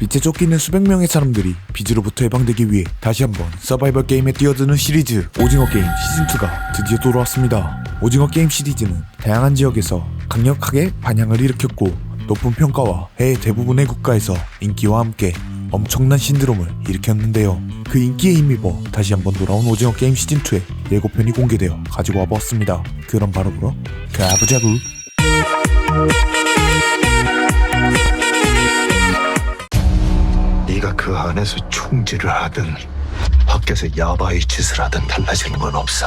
빛에 쫓기는 수백 명의 사람들이 빛으로부터 해방되기 위해 다시 한번 서바이벌 게임에 뛰어드는 시리즈 오징어 게임 시즌2가 드디어 돌아왔습니다. 오징어 게임 시리즈는 다양한 지역에서 강력하게 반향을 일으켰고 높은 평가와 해외 대부분의 국가에서 인기와 함께 엄청난 신드롬을 일으켰는데요. 그 인기에 힘입어 다시 한번 돌아온 오징어 게임 시즌2의 예고편이 공개되어 가지고 와봤습니다. 그럼 바로 보러 가보자구. 네가 그 안에서 총질을 하든 밖에서 야바이 짓을 하든 달라지는 건 없어.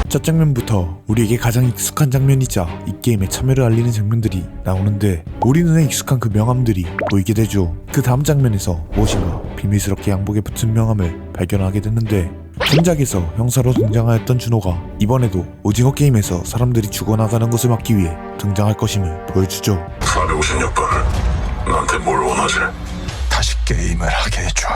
첫 장면부터 우리에게 가장 익숙한 장면이자 이 게임에 참여를 알리는 장면들이 나오는데 우리 눈에 익숙한 그 명함들이 보이게 되죠. 그 다음 장면에서 무엇인가 비밀스럽게 양복에 붙은 명함을 발견하게 됐는데 전작에서 형사로 등장하였던 준호가 이번에도 오징어 게임에서 사람들이 죽어나가는 것을 막기 위해 등장할 것임을 보여주죠. 456번 나한테 뭘 원하지? 다시 게임을 하게 해줘.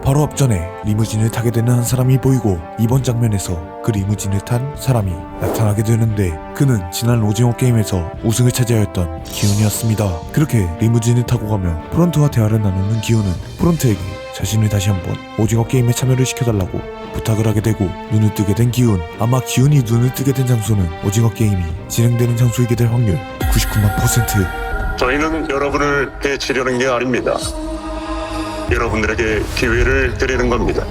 바로 앞전에 리무진을 타게 되는 한 사람이 보이고 이번 장면에서 그 리무진을 탄 사람이 나타나게 되는데 그는 지난 오징어 게임에서 우승을 차지하였던 기훈이었습니다. 그렇게 리무진을 타고 가며 프론트와 대화를 나누는 기훈은 프론트에게 자신을 다시 한번 오징어 게임에 참여를 시켜달라고 부탁을 하게 되고 눈을 뜨게 된 기훈. 아마 기훈이 눈을 뜨게 된 장소는 오징어 게임이 진행되는 장소이게 될 확률 99만 %. 저희는 여러분을 해치려는 게 아닙니다. 여러분들에게 기회를 드리는 겁니다.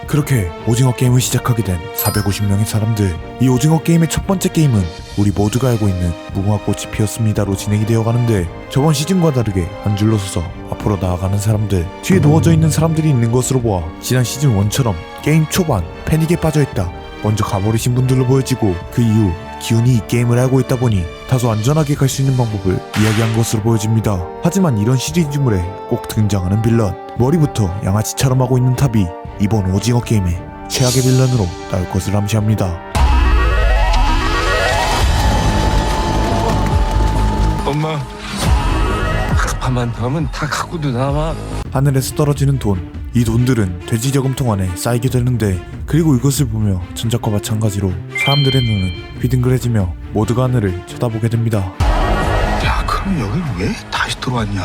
그렇게 오징어 게임을 시작하게 된 450명의 사람들. 이 오징어 게임의 첫 번째 게임은 우리 모두가 알고 있는 무궁화꽃이 피었습니다로 진행이 되어 가는데 저번 시즌과 다르게 한 줄로 서서 앞으로 나아가는 사람들, 뒤에 놓아져 있는 사람들이 있는 것으로 보아 지난 시즌 1처럼 게임 초반 패닉에 빠져있다 먼저 가버리신 분들로 보여지고 그 이후 기훈이 이 게임을 알고 있다 보니 다소 안전하게 갈 수 있는 방법을 이야기한 것으로 보여집니다. 하지만 이런 시리즈물에 꼭 등장하는 빌런, 머리부터 양아치처럼 하고 있는 탑이 이번 오징어 게임의 최악의 빌런으로 나올 것을 암시합니다. 엄마, 하루만 더 하면 다 갖고도 남아. 하늘에서 떨어지는 돈, 이 돈들은 돼지 저금통 안에 쌓이게 되는데 그리고 이것을 보며 전작과 마찬가지로 사람들의 눈은 휘둥그레지며 모두가 하늘을 쳐다보게 됩니다. 야, 그럼 여기 왜 다시 들어왔냐?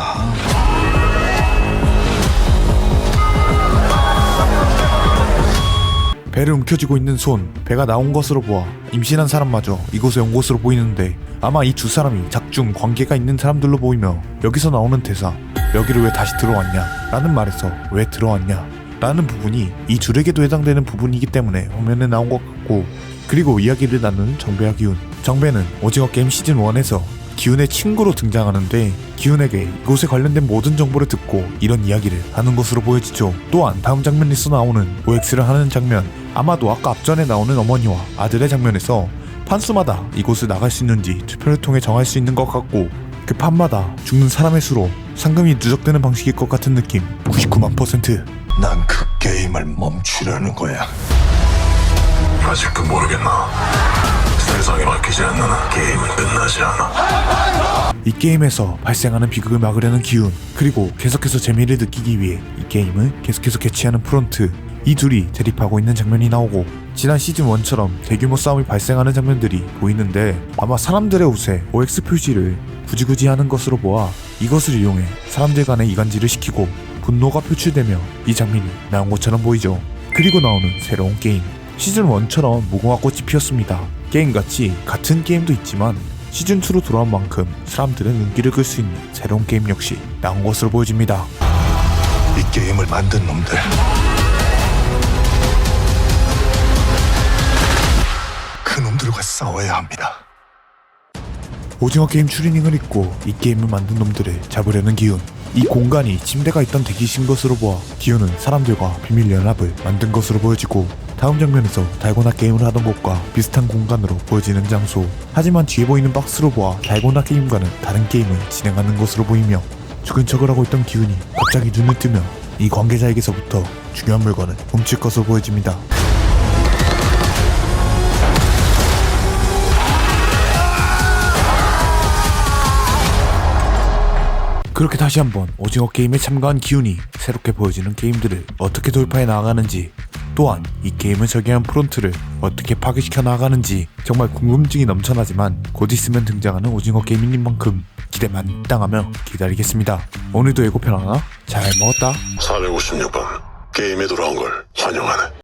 배를 움켜쥐고 있는 손, 배가 나온 것으로 보아 임신한 사람마저 이곳에 온 것으로 보이는데 아마 이 두 사람이 작중 관계가 있는 사람들로 보이며 여기서 나오는 대사, 여기를 왜 다시 들어왔냐 라는 말에서 왜 들어왔냐 라는 부분이 이 둘에게도 해당되는 부분이기 때문에 화면에 나온 것 같고, 그리고 이야기를 나누는 정배와 기훈. 정배는 오징어 게임 시즌 1에서 기훈의 친구로 등장하는데 기훈에게 이곳에 관련된 모든 정보를 듣고 이런 이야기를 하는 것으로 보여지죠. 또한 다음 장면에서 나오는 OX를 하는 장면, 아마도 아까 앞전에 나오는 어머니와 아들의 장면에서 판수마다 이곳을 나갈 수 있는지 투표를 통해 정할 수 있는 것 같고 그 판마다 죽는 사람의 수로 상금이 누적되는 방식일 것 같은 느낌 99만 %. 난 그 게임을 멈추려는 거야. 아직도 모르겠나? 세상이 바뀌지 않는 한 게임은 끝나지 않아. 이 게임에서 발생하는 비극을 막으려는 기훈, 그리고 계속해서 재미를 느끼기 위해 이 게임을 계속해서 개최하는 프론트, 이 둘이 대립하고 있는 장면이 나오고 지난 시즌 1처럼 대규모 싸움이 발생하는 장면들이 보이는데 아마 사람들의 옷에 OX 표시를 굳이 하는 것으로 보아 이것을 이용해 사람들 간의 이간질을 시키고 분노가 표출되며 이 장면이 나온 것처럼 보이죠. 그리고 나오는 새로운 게임, 시즌 1처럼 무궁화꽃이 피었습니다. 게임같이 같은 게임도 있지만 시즌2로 돌아온 만큼 사람들의 눈길을 끌 수 있는 새로운 게임 역시 나온 것으로 보여집니다. 이 게임을 만든 놈들, 그 놈들과 싸워야 합니다. 오징어 게임 추리닝을 입고 이 게임을 만든 놈들을 잡으려는 기훈. 이 공간이 침대가 있던 대기실인 것으로 보아 기훈은 사람들과 비밀 연합을 만든 것으로 보여지고 다음 장면에서 달고나 게임을 하던 곳과 비슷한 공간으로 보여지는 장소. 하지만 뒤에 보이는 박스로 보아 달고나 게임과는 다른 게임을 진행하는 것으로 보이며 죽은 척을 하고 있던 기훈이 갑자기 눈을 뜨며 이 관계자에게서부터 중요한 물건을 훔칠 것으로 보여집니다. 그렇게 다시 한번 오징어 게임에 참가한 기훈이 새롭게 보여지는 게임들을 어떻게 돌파해 나아가는지, 또한 이 게임을 설계한 프론트를 어떻게 파괴시켜 나아가는지 정말 궁금증이 넘쳐나지만 곧 있으면 등장하는 오징어 게임인 만큼 기대 만땅하며 기다리겠습니다. 오늘도 예고편 하나 잘 먹었다. 456번 게임에 돌아온 걸 환영하네.